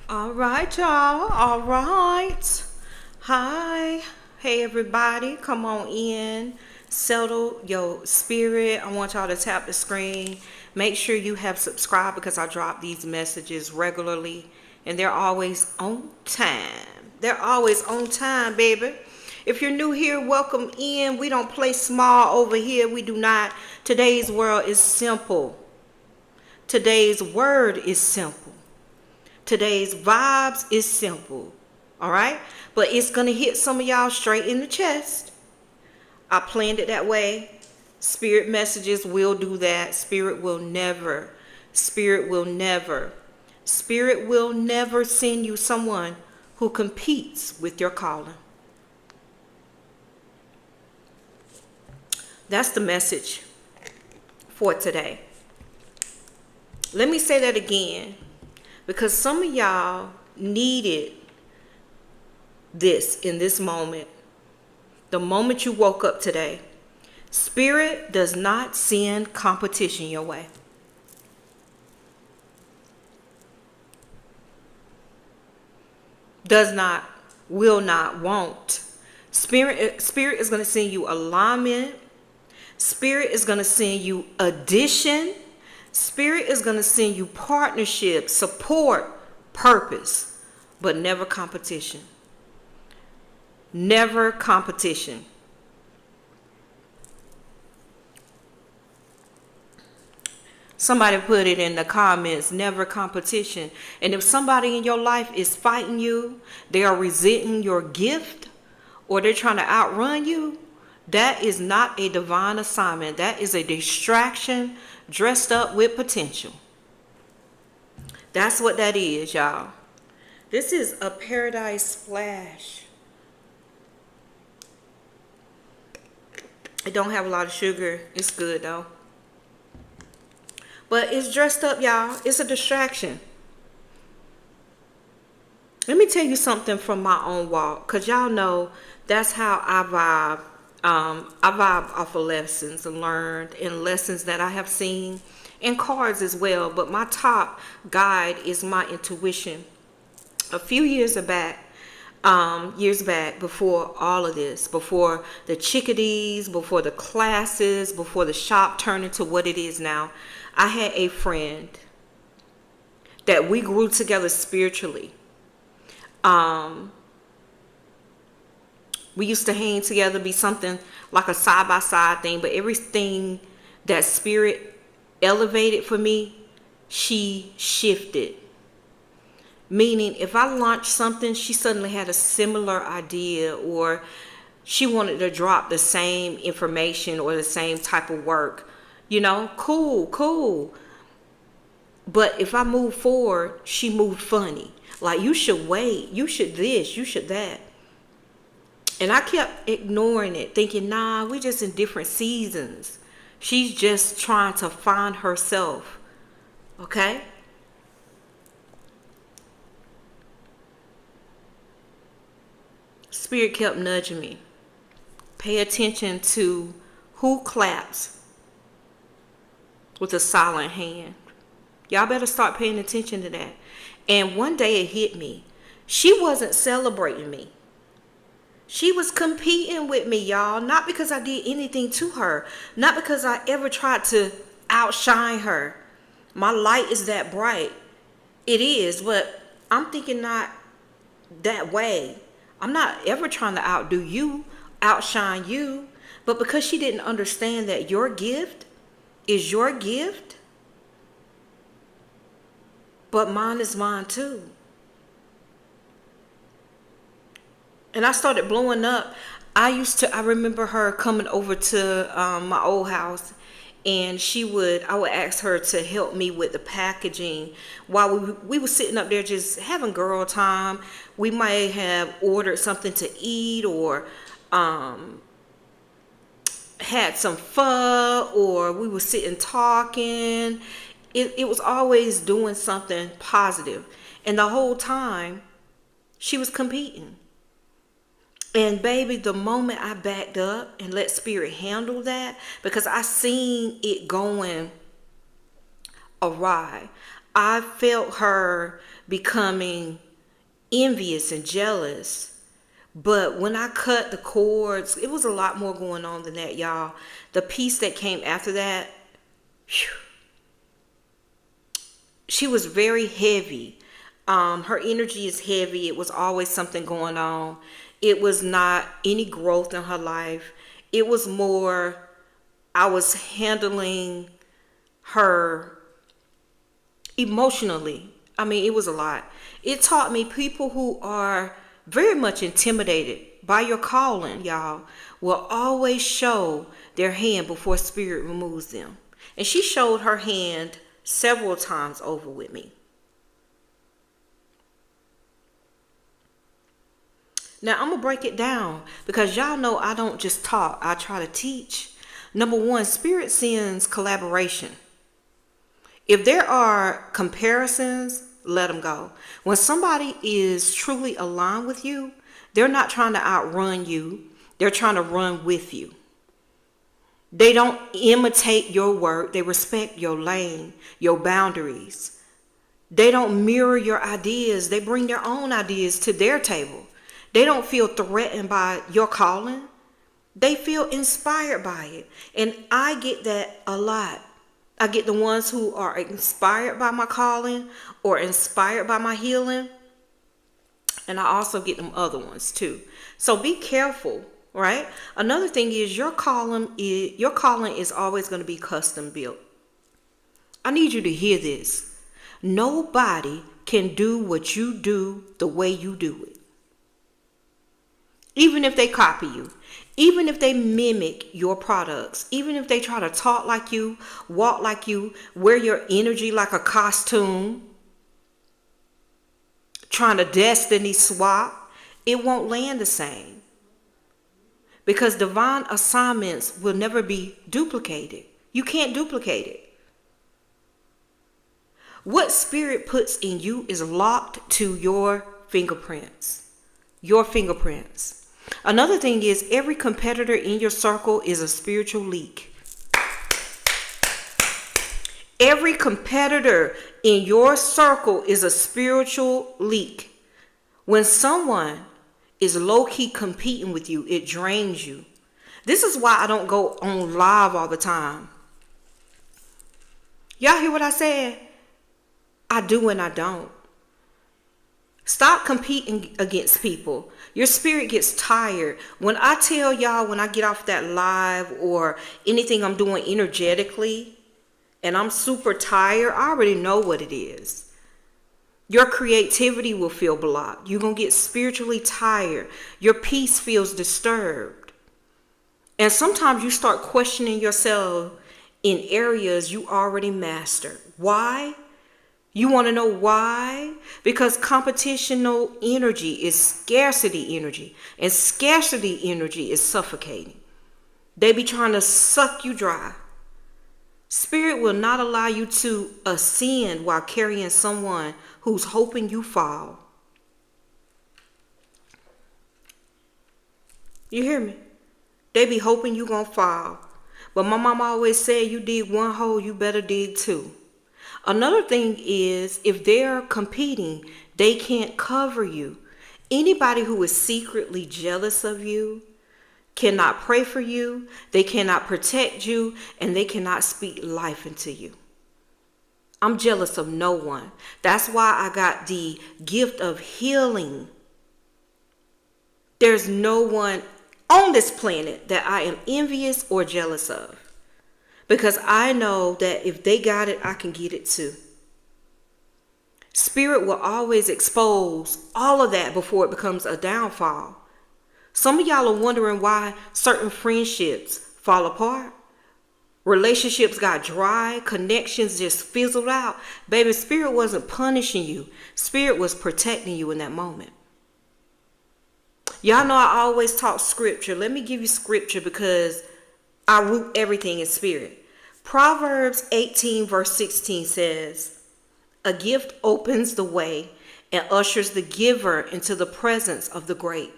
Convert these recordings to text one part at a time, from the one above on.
All right, y'all. All right. Hi. Hey, everybody. Come on in. Settle your spirit. I want y'all to tap the screen. Make sure you have subscribed because I drop these messages regularly and they're always on time. They're always on time, baby. If you're new here, welcome in. We don't play small over here. We do not. Today's world is simple. Today's word is simple. Today's vibes is simple. All right? But it's going to hit some of y'all straight in the chest. I planned it that way. Spirit messages will do that. Spirit will never send you someone who competes with your calling. That's the message for today. Let me say that again, because some of y'all needed this in this moment. The moment you woke up today. Spirit does not send competition your way. Does not, will not, won't. Spirit is going to send you alignment. Spirit is going to send you addition. Spirit is going to send you partnership, support, purpose, but never competition. Never competition. Somebody put it in the comments, never competition. And if somebody in your life is fighting you, they are resenting your gift, or they're trying to outrun you, that is not a divine assignment. That is a distraction dressed up with potential. That's what that is, y'all. This is a paradise splash. It don't have a lot of sugar. It's good though. But it's dressed up, y'all. It's a distraction. Let me tell you something from my own walk, because y'all know that's how I vibe. I vibe off of lessons learned and lessons that I have seen and cards as well. But my top guide is my intuition. A few years back, before all of this, before the chickadees, before the classes, before the shop turned into what it is now, I had a friend that we grew together spiritually. We used to hang together, be something like a side-by-side thing, but everything that spirit elevated for me, she shifted. Meaning, if I launched something, she suddenly had a similar idea, or she wanted to drop the same information or the same type of work. You know, cool. But if I moved forward, she moved funny. Like, you should wait, you should this, you should that. And I kept ignoring it, thinking, nah, we just in different seasons. She's just trying to find herself. Okay? Spirit kept nudging me. Pay attention to who claps with a silent hand. Y'all better start paying attention to that. And one day it hit me. She wasn't celebrating me. She was competing with me, y'all. Not because I did anything to her. Not because I ever tried to outshine her. My light is that bright. It is, but I'm thinking not that way. I'm not ever trying to outdo you, outshine you. But because she didn't understand that your gift is your gift, but mine is mine too. And I started blowing up. I remember her coming over to my old house, and I would ask her to help me with the packaging while we were sitting up there just having girl time. We might have ordered something to eat, or had some pho, or we were sitting talking. It was always doing something positive. And the whole time, she was competing. And baby, the moment I backed up and let spirit handle that, because I seen it going awry, I felt her becoming envious and jealous. But when I cut the cords, it was a lot more going on than that, y'all. The piece that came after that, whew, she was very heavy. Her energy is heavy. It was always something going on. It was not any growth in her life. It was more, I was handling her emotionally. I mean, it was a lot. It taught me people who are very much intimidated by your calling, y'all, will always show their hand before spirit removes them. And she showed her hand several times over with me. Now, I'm going to break it down because y'all know I don't just talk. I try to teach. Number one, spirit sends collaboration. If there are comparisons, let them go. When somebody is truly aligned with you, they're not trying to outrun you. They're trying to run with you. They don't imitate your work. They respect your lane, your boundaries. They don't mirror your ideas. They bring their own ideas to their table. They don't feel threatened by your calling. They feel inspired by it. And I get that a lot. I get the ones who are inspired by my calling or inspired by my healing. And I also get them other ones too. So be careful, right? Another thing is your calling is always going to be custom built. I need you to hear this. Nobody can do what you do the way you do it. Even if they copy you, even if they mimic your products, even if they try to talk like you, walk like you, wear your energy like a costume, trying to destiny swap, it won't land the same. Because divine assignments will never be duplicated. You can't duplicate it. What spirit puts in you is locked to your fingerprints. Your fingerprints. Another thing is every competitor in your circle is a spiritual leak. Every competitor in your circle is a spiritual leak. When someone is low-key competing with you, it drains you. This is why I don't go on live all the time. Y'all hear what I said? I do and I don't. Stop competing against people. Your spirit gets tired. When I tell y'all, when I get off that live or anything I'm doing energetically and I'm super tired, I already know what it is. Your creativity will feel blocked. You're going to get spiritually tired. Your peace feels disturbed. And sometimes you start questioning yourself in areas you already mastered. Why? You want to know why? Because competitional energy is scarcity energy. And scarcity energy is suffocating. They be trying to suck you dry. Spirit will not allow you to ascend while carrying someone who's hoping you fall. You hear me? They be hoping you gonna fall. But my mama always said, you dig one hole, you better dig two. Another thing is, if they're competing, they can't cover you. Anybody who is secretly jealous of you cannot pray for you, they cannot protect you, and they cannot speak life into you. I'm jealous of no one. That's why I got the gift of healing. There's no one on this planet that I am envious or jealous of. Because I know that if they got it, I can get it too. Spirit will always expose all of that before it becomes a downfall. Some of y'all are wondering why certain friendships fall apart. Relationships got dry. Connections just fizzled out. Baby, Spirit wasn't punishing you. Spirit was protecting you in that moment. Y'all know I always talk scripture. Let me give you scripture because I root everything in spirit. Proverbs 18 verse 16 says, a gift opens the way and ushers the giver into the presence of the great.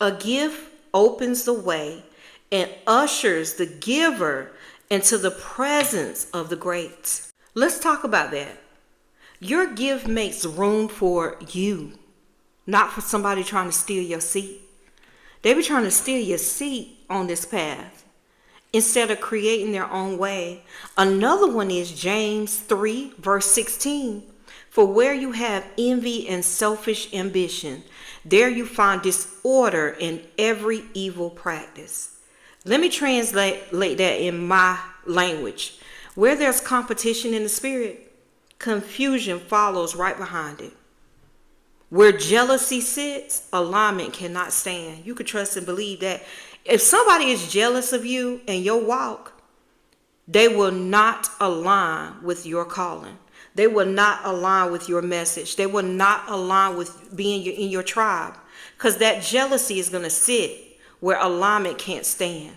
A gift opens the way and ushers the giver into the presence of the great. Let's talk about that. Your gift makes room for you, not for somebody trying to steal your seat. They be trying to steal your seat on this path instead of creating their own way. Another one is James 3 verse 16. For where you have envy and selfish ambition, there you find disorder in every evil practice. Let me translate that in my language. Where there's competition in the spirit, confusion follows right behind it. Where jealousy sits, alignment cannot stand. You can trust and believe that. If somebody is jealous of you and your walk, they will not align with your calling. They will not align with your message. They will not align with being in your tribe, because that jealousy is going to sit where alignment can't stand.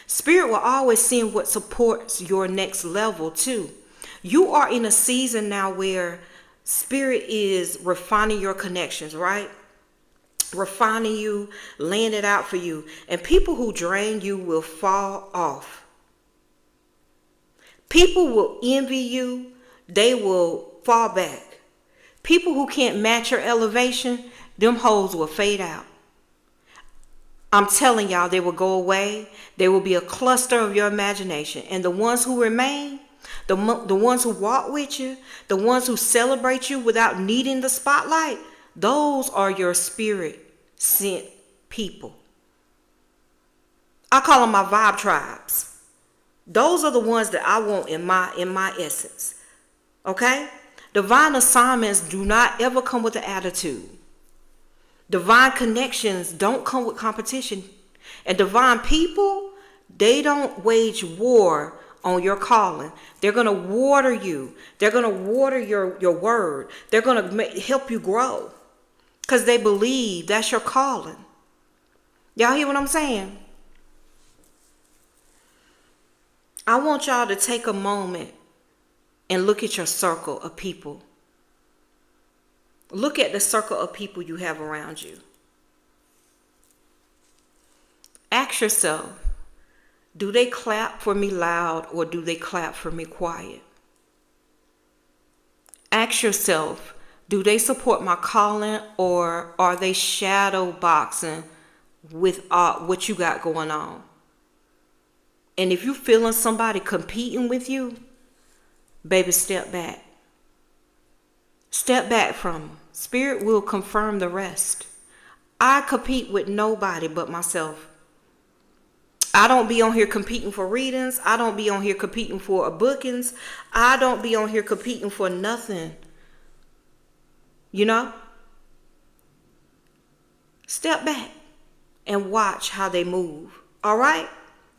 Spirit will always send what supports your next level too. You are in a season now where Spirit is refining your connections, right? Refining you, laying it out for you. And people who drain you will fall off. People will envy you. They will fall back. People who can't match your elevation, them hoes will fade out. I'm telling y'all, they will go away. They will be a cluster of your imagination. And the ones who remain, the ones who walk with you, the ones who celebrate you without needing the spotlight, those are your spirit sent people. I call them my vibe tribes. Those are the ones that I want in my essence. Okay? Divine assignments do not ever come with an attitude. Divine connections don't come with competition. And divine people, they don't wage war on your calling. They're going to water you. They're going to water your word. They're going to help you grow because they believe that's your calling. Y'all hear what I'm saying? I want y'all to take a moment and look at your circle of people. Look at the circle of people you have around you. Ask yourself, do they clap for me loud or do they clap for me quiet? Ask yourself, do they support my calling or are they shadow boxing with what you got going on? And if you're feeling somebody competing with you, baby, step back. Step back from them. Spirit will confirm the rest. I compete with nobody but myself. I don't be on here competing for readings. I don't be on here competing for bookings. I don't be on here competing for nothing. You know? Step back and watch how they move. All right?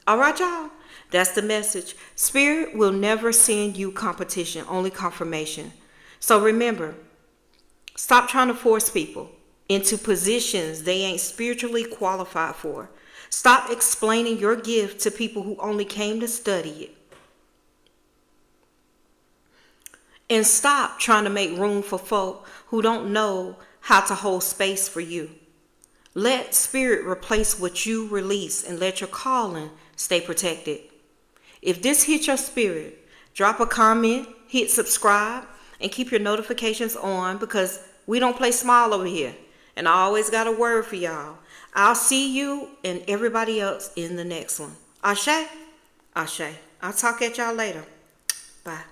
All right, y'all? That's the message. Spirit will never send you competition, only confirmation. So remember, stop trying to force people into positions they ain't spiritually qualified for. Stop explaining your gift to people who only came to study it. And stop trying to make room for folk who don't know how to hold space for you. Let Spirit replace what you release and let your calling stay protected. If this hit your spirit, drop a comment, hit subscribe, and keep your notifications on because we don't play small over here. And I always got a word for y'all. I'll see you and everybody else in the next one. Ashe? Ashe. I'll talk at y'all later. Bye.